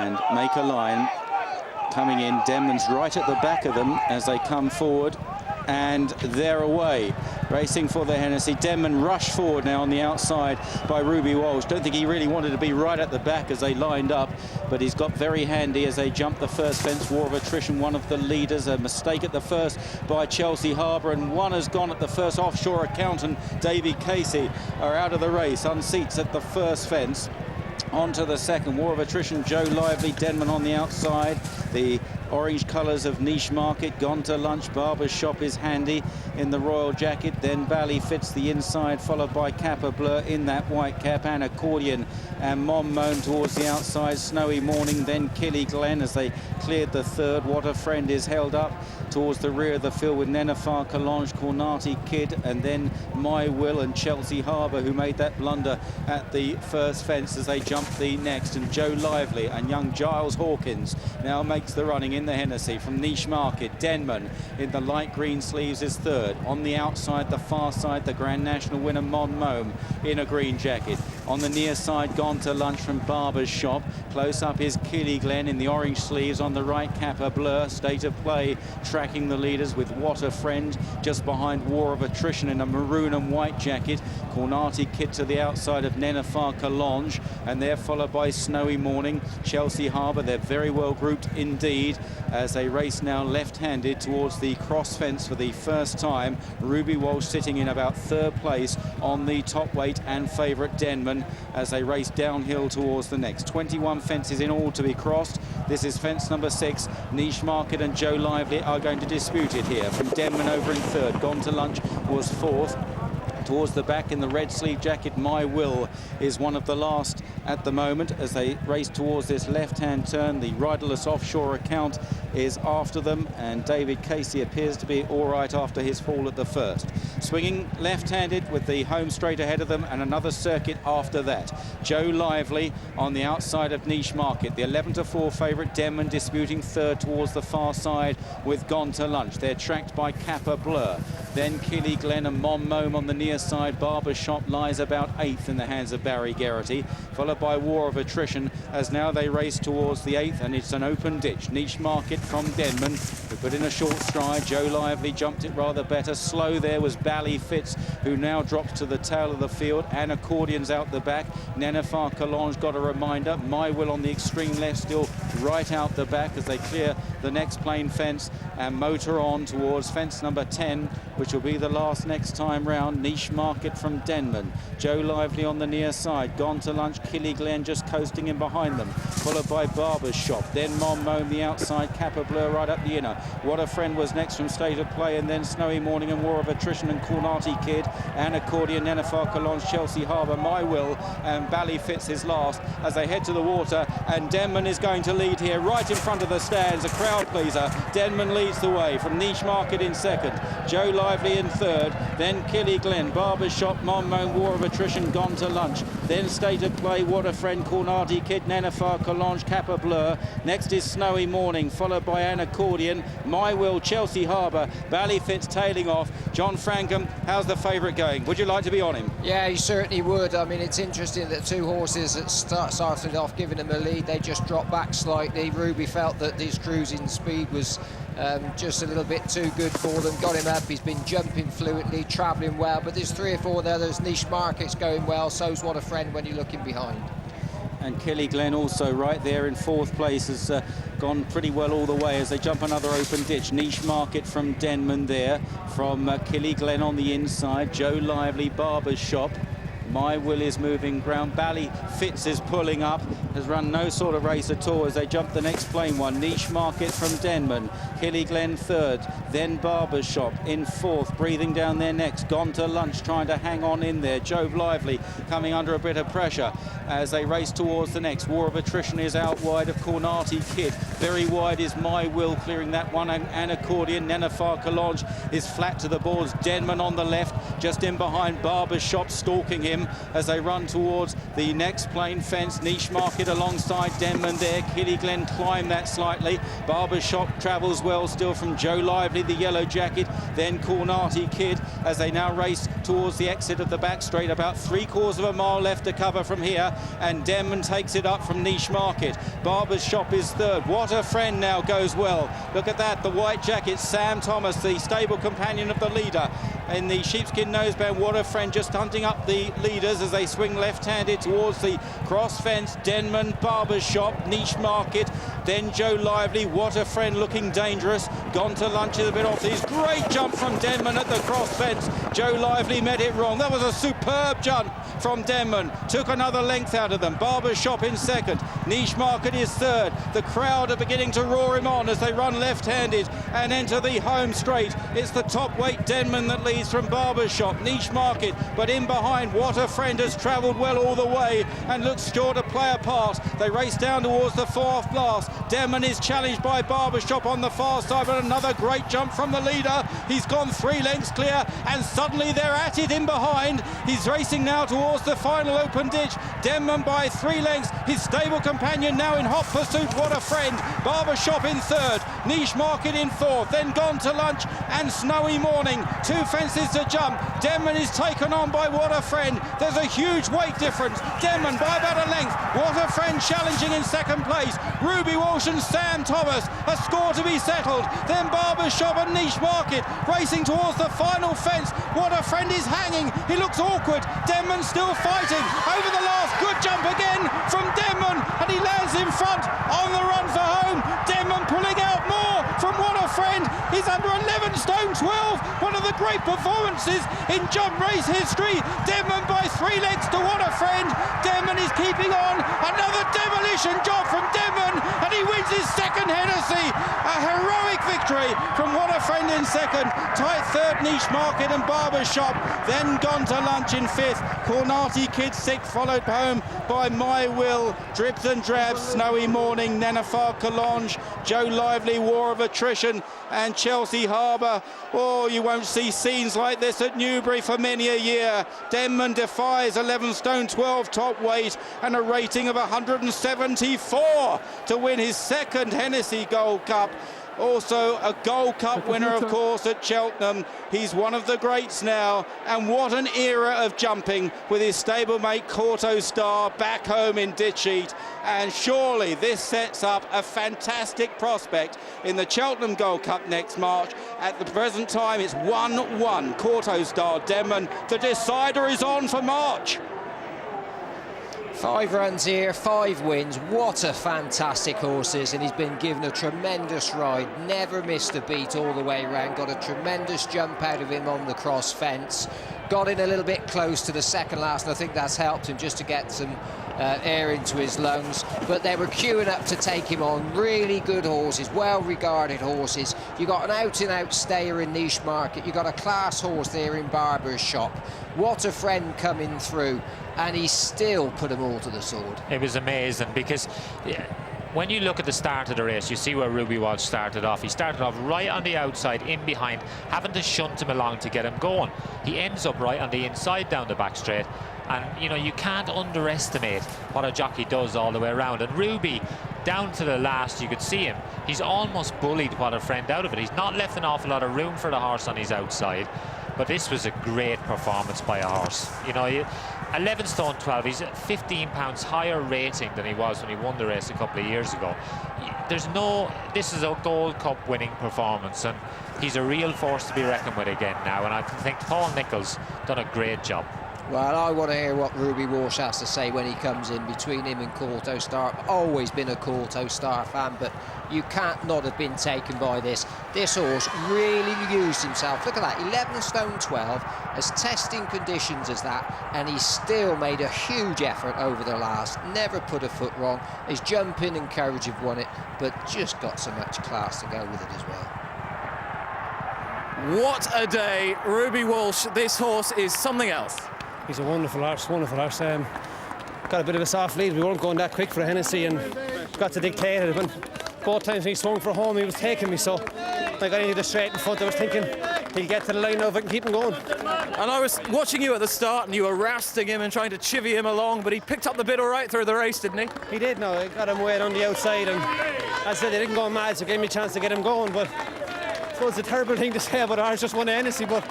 and make a line. Coming in, Denman's right at the back of them as they come forward, and they're away. Racing for the Hennessy. Denman rushed forward now on the outside by Ruby Walsh. Don't think he really wanted to be right at the back as they lined up, but he's got very handy as they jump the first fence. War of attrition, one of the leaders. A mistake at the first by Chelsea Harbour, and one has gone at the first. Offshore accountant David Casey are out of the race. Unseats at the first fence. On to the second. War of attrition, Joe Lively, Denman on the outside. The orange colours of Niche Market gone to lunch. Barbers Shop is handy in the royal jacket. Then Ballyfitz the inside, followed by Cappa, Bleu in that white cap, and Accordion and Mon Moan towards the outside. Snowy Morning, then Killyglen as they cleared the third. What a Friend is held up towards the rear of the field with Nenefar Kalange, Cornati Kid, and then My Will and Chelsea Harbour, who made that blunder at the first fence as they jumped the next. And Joe Lively and young Giles Hawkins now makes the running in the Hennessy from Niche Market. Denman in the light green sleeves is third. On the outside, the far side, the Grand National winner Mon Moan in a green jacket. On the near side, gone to lunch from Barbers Shop. Close up is Killyglen in the orange sleeves. On the right, Cappa, Bleu, state of play, tracking the leaders with What a Friend just behind War of Attrition in a maroon and white jacket. Cornati Kid to the outside of Nenefar Kalange, and they're followed by Snowy Morning, Chelsea Harbour. They're very well grouped indeed as they race now left-handed towards the cross fence for the first time. Ruby Walsh sitting in about third place on the top weight and favourite Denman as they race downhill towards the next. 21 fences in all to be crossed. This is fence number 6. Niche Market and Joe Lively are going to dispute it here. From Denman over in third, gone to lunch was fourth. Towards the back in the red sleeve jacket, My Will is one of the last at the moment as they race towards this left-hand turn. The riderless Offshore account is after them, and David Casey appears to be all right after his fall at the first. Swinging left-handed with the home straight ahead of them and another circuit after that. Joe Lively on the outside of Niche Market. The 11-4 favourite Denman disputing third towards the far side with Gone to Lunch. They're tracked by Cappa, Bleu. Then Killyglen and Mon Moan on the near side. Barbers Shop lies about 8th in the hands of Barry Geraghty, followed by War of Attrition as now they race towards the 8th, and it's an open ditch. Niche Market from Denman, who put in a short stride. Joe Lively jumped it rather better. Slow there was Ballyfitz, who now drops to the tail of the field, and Accordion's out the back. Nenefar Kalange got a reminder. My Will on the extreme left, still right out the back as they clear the next plain fence and motor on towards fence number 10, which will be the last next time round. Niche Market from Denman. Joe Lively on the near side. Gone to lunch. Killyglen just coasting in behind them, followed by Barbers Shop. Then Mon Moan the outside. Cappa, Bleu right up the inner. What a Friend was next from State of Play, and then Snowy Morning and War of Attrition and Cornati Kid and Accordion, Nenefar Kalange, Chelsea Harbour, My Will and Ballyfitz is last as they head to the water, and Denman is going to lead here right in front of the stands. A crowd pleaser. Denman leads the way from Niche Market in second. Joe Lively in third. Then Killyglen, Barbers Shop, Mon Moan, War of Attrition, Gone to Lunch. Then State of Play, What a Friend, Cornati Kid, Nenefar Kalange, Cappa, Bleu. Next is Snowy Morning, followed by an Accordion, My Will, Chelsea Harbour, Ballyfitz tailing off. John Frankham, how's the favourite going? Would you like to be on him? Yeah, you certainly would. I mean, it's interesting that two horses that started off giving him a lead, they just dropped back slightly. Ruby felt that his cruising speed was just a little bit too good for them. Got him up, he's been jumping fluently, travelling well, but there's 3 or 4 there. There's Niche Market's going well, so's What a Friend when you're looking behind. And Killyglen also right there in 4th place has gone pretty well all the way as they jump another open ditch. Niche Market from Denman there, from Killyglen on the inside. Joe Lively, Barbers Shop. My Will is moving ground. Ballyfitz is pulling up, has run no sort of race at all as they jump the next plain one. Niche Market from Denman. Killyglen third, then Barbers Shop in 4th, breathing down their necks. Gone to Lunch, trying to hang on in there. Joe Lively coming under a bit of pressure as they race towards the next. War of Attrition is out wide of Cornati Kid. Very wide is My Will, clearing that one. And Accordion, Nenefar Kalange is flat to the boards. Denman on the left, just in behind. Barbers Shop stalking him. him as they run towards the next plain fence. Niche Market alongside Denman there. Killyglen climbed that slightly. Barbers travels well still from Joe Lively, the yellow jacket, then Cornati Kid as they now race towards the exit of the back straight. About 3/4 of a mile left to cover from here, and Denman takes it up from Niche Market. Barbers is third. What a Friend now goes well. Look at that, the white jacket, Sam Thomas, the stable companion of the leader in the sheepskin noseband. What a Friend just hunting up the leaders as they swing left-handed towards the cross fence. Denman, Barbers Niche Market, then Joe Lively. What a Friend looking dangerous. Gone to lunch is a bit off. This great jump from Denman at the cross fence. Joe Lively met it wrong. That was a superb jump from Denman. Took another length out of them. Barbers in second. Niche Market is third. The crowd are beginning to roar him on as they run left-handed and enter the home straight. It's the top weight Denman that leads from Barbers Niche Market, but in behind, What a Friend has travelled well all the way and looks sure to play a part. They race down towards the fourth blast. Denman is challenged by Barbers on the far side, but another great jump from the leader. He's gone 3 lengths clear, and suddenly they're at it in behind. He's racing now towards the final open ditch. Denman by 3 lengths. His stable companion now in hot pursuit. What a Friend. Barbers in third. Niche Market in fourth. Then Gone to Lunch and Snowy Morning. 2 fences to jump. Denman is taken on by What a Friend. There's a huge weight difference. Denman by about a length. What a Friend challenging in second place. Ruby Walsh and Sam Thomas. A score to be settled. Then Barbers and Niche Market racing towards the final fence. What a Friend is hanging. He looks awkward. Denman still fighting. Over the last, good jump again from Denman, and he lands in front on the run for home. Denman pulling out more from What a Friend. He's under 11 stone 12. One of the great performances in jump race history. Denman by 3 lengths to What a Friend. Denman is keeping on. Another demolition job from Denman, and he wins his second Hennessy. A heroic victory from What a Friend in second. Tight third, Niche Market and Barbers Then Gone to Lunch in fifth. Cornati Kid sixth, followed home by My Will, Dribs and Drabs, Snowy Morning, Nenafar Collonge, Joe Lively, War of Attrition, and Chelsea Harbour. Oh, you won't see scenes like this at Newbury for many a year. Denman defies 11 stone 12 top weight and a rating of 174 to win his second Hennessy Gold Cup. Also a Gold Cup winner, of course, at Cheltenham. He's one of the greats now, and what an era of jumping with his stablemate Corto Star back home in Ditcheat. And surely this sets up a fantastic prospect in the Cheltenham Gold Cup next March. At the present time, it's 1-1, Corto Star Denman. The decider is on for March. 5 runs here, 5 wins. What a fantastic horse is, and he's been given a tremendous ride. Never missed a beat all the way around. Got a tremendous jump out of him on the cross fence. Got in a little bit close to the second last, and I think that's helped him just to get some air into his lungs. But they were queuing up to take him on. Really good horses, well-regarded horses. You got an out-and-out stayer in Niche Market. You got a class horse there in Barbers What a Friend coming through, and he still put them all to the sword. It was amazing because when you look at the start of the race, you see where Ruby Walsh started off. He started off right on the outside, in behind, having to shunt him along to get him going. He ends up right on the inside down the back straight. And, you know, you can't underestimate what a jockey does all the way around. And Ruby, down to the last, you could see him. He's almost bullied What a Friend out of it. He's not left an awful lot of room for the horse on his outside. But this was a great performance by a horse. You know, 11 stone 12, he's at 15 pounds higher rating than he was when he won the race a couple of years ago. This is a Gold Cup winning performance, and he's a real force to be reckoned with again now. And I think Paul Nicholls done a great job. Well, I want to hear what Ruby Walsh has to say when he comes in between him and Corto Star. I've always been a Corto Star fan, but you can't not have been taken by this. This horse really used himself. Look at that, 11 stone 12, as testing conditions as that, and he still made a huge effort over the last. Never put a foot wrong. His jumping and courage have won it, but just got so much class to go with it as well. What a day, Ruby Walsh. This horse is something else. He's a wonderful horse, wonderful horse. Got a bit of a soft lead. We weren't going that quick for a Hennessy and got to dictate it. But both times when he swung for home, he was taking me. So I got into the straight in front. I was thinking he'll get to the line now if I can keep him going. And I was watching you at the start and you were rousting him and trying to chivvy him along, but he picked up the bit all right through the race, didn't he? He did, no. He got him weight on the outside, and as I said, they didn't go mad, so it gave me a chance to get him going. But I suppose it's a terrible thing to say about ours, just won a Hennessy, but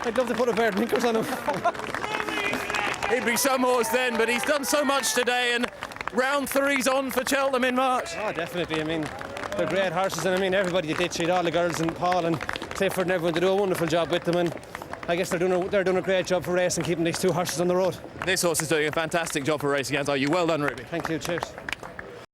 I'd love to put a pair of blinkers on him. He'd be some horse then, but he's done so much today, and round 3's on for Cheltenham in March. Oh, definitely. I mean, they're great horses, and I mean, everybody did treat all the girls and Paul and Clifford and everyone to do a wonderful job with them, and I guess they're doing a great job for racing, keeping these two horses on the road. This horse is doing a fantastic job for racing, as are you. Well done, Ruby. Thank you, cheers.